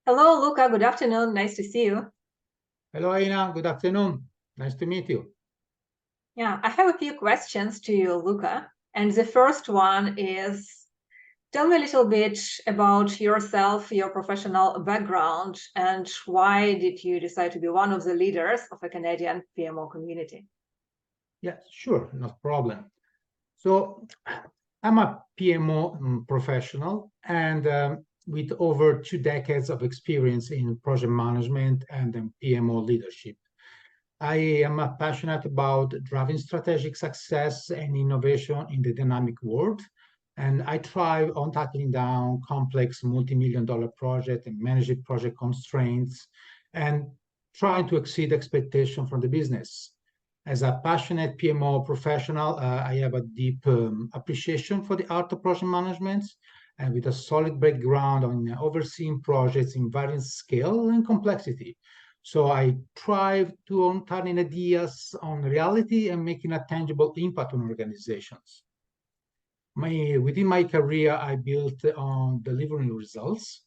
Hello, Luca. Good afternoon. Nice to see you. Hello, Aina. Good afternoon. Nice to meet you. Yeah, I have a few questions to you, Luca. And the first one is tell me a little bit about yourself, your professional background, and why did you decide to be one of the leaders of a Canadian PMO community? Yeah, sure, no problem. So, I'm a PMO professional and with over 2 decades of experience in project management and PMO leadership. I am passionate about driving strategic success and innovation in the dynamic world. And I thrive on tackling down complex multi-million-dollar projects and managing project constraints and trying to exceed expectation from the business. As a passionate PMO professional, I have a deep appreciation for the art of project management and with a solid background on overseeing projects in various scale and complexity. So I thrive to on turning ideas on reality and making a tangible impact on organizations. Within my career, I built on delivering results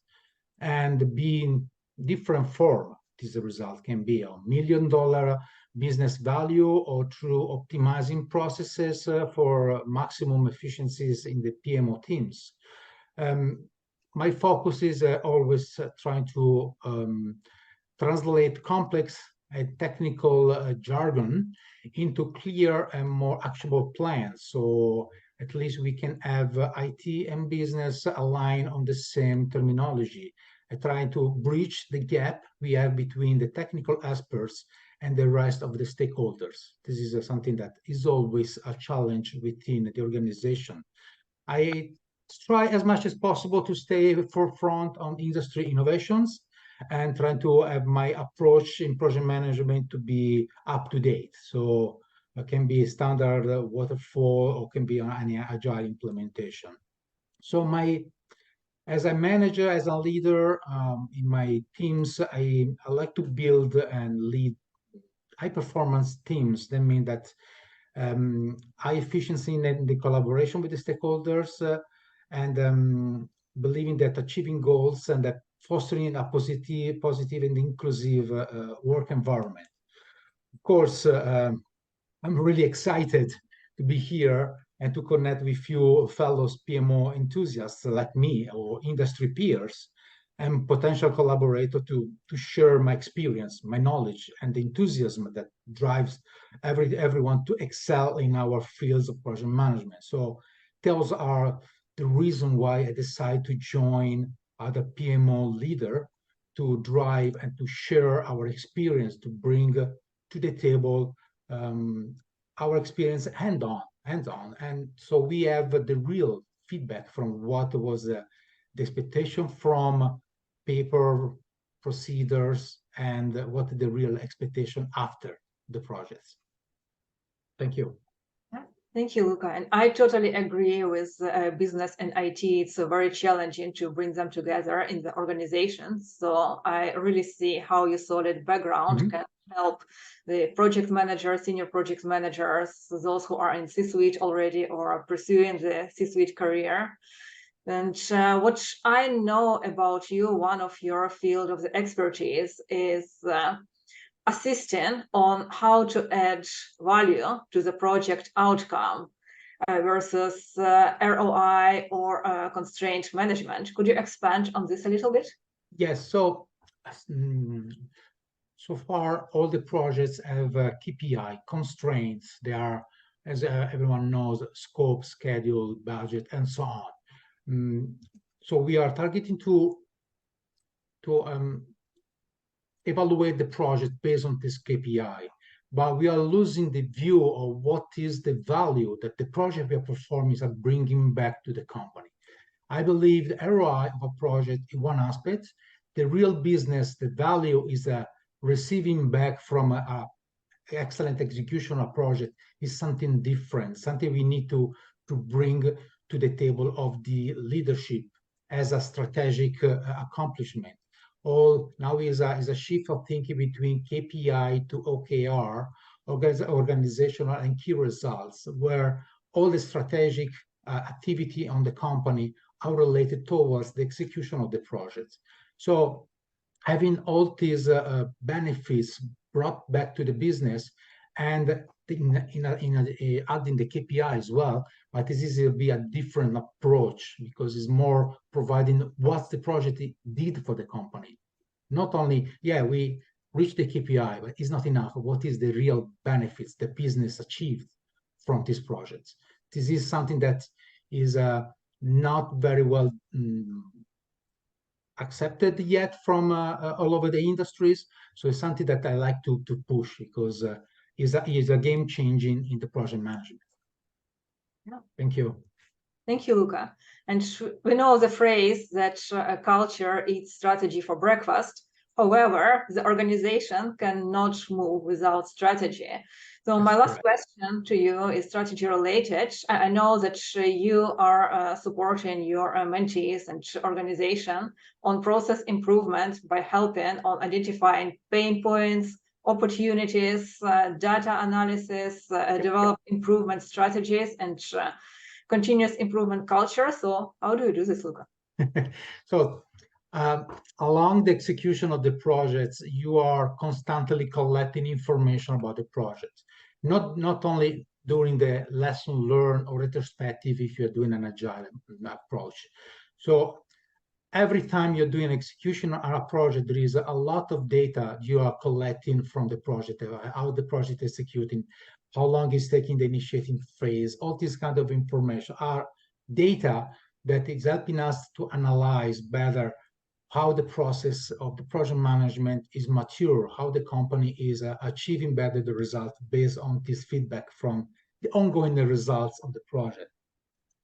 and being different form. This result can be $1 million business value or through optimizing processes for maximum efficiencies in the PMO teams. Um, my focus is always trying to translate complex and technical jargon into clear and more actionable plans. So at least we can have IT and business align on the same terminology. I try to bridge the gap we have between the technical experts and the rest of the stakeholders. This is something that is always a challenge within the organization. I try as much as possible to stay forefront on industry innovations and trying to have my approach in project management to be up to date. So it can be standard waterfall or can be on any agile implementation. So as a manager, as a leader in my teams, I like to build and lead high performance teams. That means that high efficiency in the collaboration with the stakeholders and believing that achieving goals and that fostering a positive and inclusive work environment. Of course, I'm really excited to be here and to connect with you fellow PMO enthusiasts like me or industry peers and potential collaborator to share my experience, my knowledge, and the enthusiasm that drives everyone to excel in our fields of project management. So those are the reason why I decided to join other PMO leader to drive and to share our experience to bring to the table our experience hands on. And so we have the real feedback from what was the expectation from paper procedures and what the real expectation after the projects. Thank you. Yeah. Thank you, Luca. And I totally agree with business and IT. It's very challenging to bring them together in the organization. So I really see how your solid background Mhm. can help the project managers, senior project managers, those who are in C-suite already or are pursuing the C-suite career. And what I know about you, one of your field of the expertise is assisting on how to add value to the project outcome versus ROI or constraint management. Could you expand on this a little bit? Yes, so far all the projects have KPI constraints. They are, as everyone knows, scope, schedule, budget, and so on. So we are targeting to evaluate the project based on this KPI, but we are losing the view of what is the value that the project we are performing are bringing back to the company. I believe the ROI of a project is one aspect. The real business, the value is receiving back from a excellent execution of a project is something different, something we need to bring to the table of the leadership as a strategic accomplishment. All now is a shift of thinking between KPI to OKR, organizational and key results, where all the strategic activity on the company are related towards the execution of the project. So having all these benefits brought back to the business, and adding the KPI as well. But this will be a different approach, because it's more providing what the project did for the company. Not only, yeah, we reached the KPI, but it's not enough. What is the real benefits the business achieved from these projects? This is something that is not very well accepted yet from all over the industries. So it's something that I like to push, because is a game changing in the project management. Yeah. Thank you. Thank you, Luca. And we know the phrase that a culture eats strategy for breakfast. However, the organization cannot move without strategy. So my last question to you is strategy related. I know that you are supporting your mentees and organization on process improvement by helping on identifying pain points, opportunities, data analysis, develop improvement strategies, and continuous improvement culture. So how do you do this, Luca? So along the execution of the projects, you are constantly collecting information about the project, not only during the lesson learned or retrospective if you're doing an agile approach. So every time you're doing execution on a project, there is a lot of data you are collecting from the project, how the project is executing, how long it's taking the initiating phase. All this kind of information are data that is helping us to analyze better how the process of the project management is mature, how the company is achieving better the results based on this feedback from the ongoing results of the project.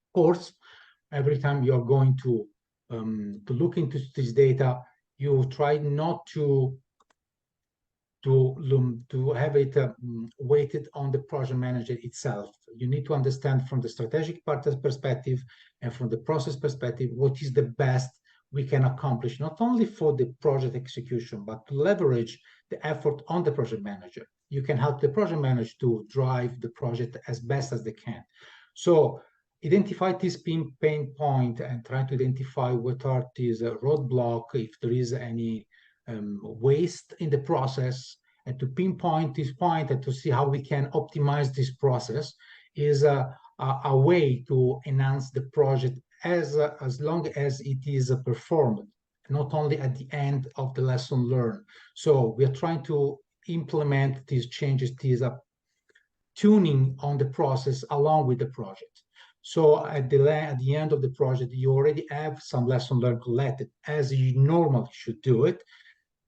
Of course, every time you're going to look into this data, you try not to have it weighted on the project manager itself. You need to understand from the strategic perspective and from the process perspective what is the best we can accomplish, not only for the project execution, but to leverage the effort on the project manager. You can help the project manager to drive the project as best as they can. So identify this pain point and try to identify what are these roadblock, if there is any waste in the process, and to pinpoint this point and to see how we can optimize this process is a way to enhance the project as long as it is performed, not only at the end of the lesson learned. So we are trying to implement these changes, these tuning on the process along with the project. So at the end of the project, you already have some lesson learned collected as you normally should do it,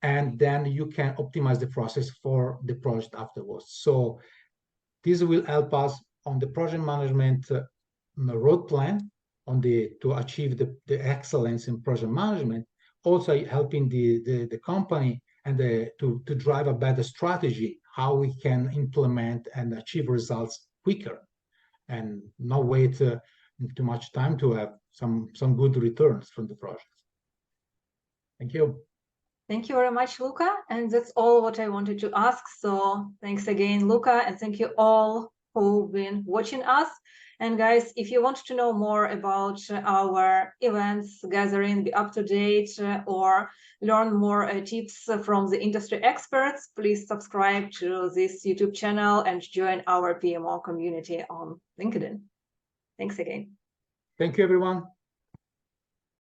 and then you can optimize the process for the project afterwards. So this will help us on the project management road plan to achieve the excellence in project management, also helping the company and to drive a better strategy, how we can implement and achieve results quicker and not wait too much time to have some good returns from the project. Thank you. Thank you very much, Luca. And that's all what I wanted to ask. So thanks again, Luca, and thank you all who've been watching us. And guys, if you want to know more about our events, gathering, be up to date, or learn more tips from the industry experts, please subscribe to this YouTube channel and join our PMO community on LinkedIn. Thanks again. Thank you, everyone.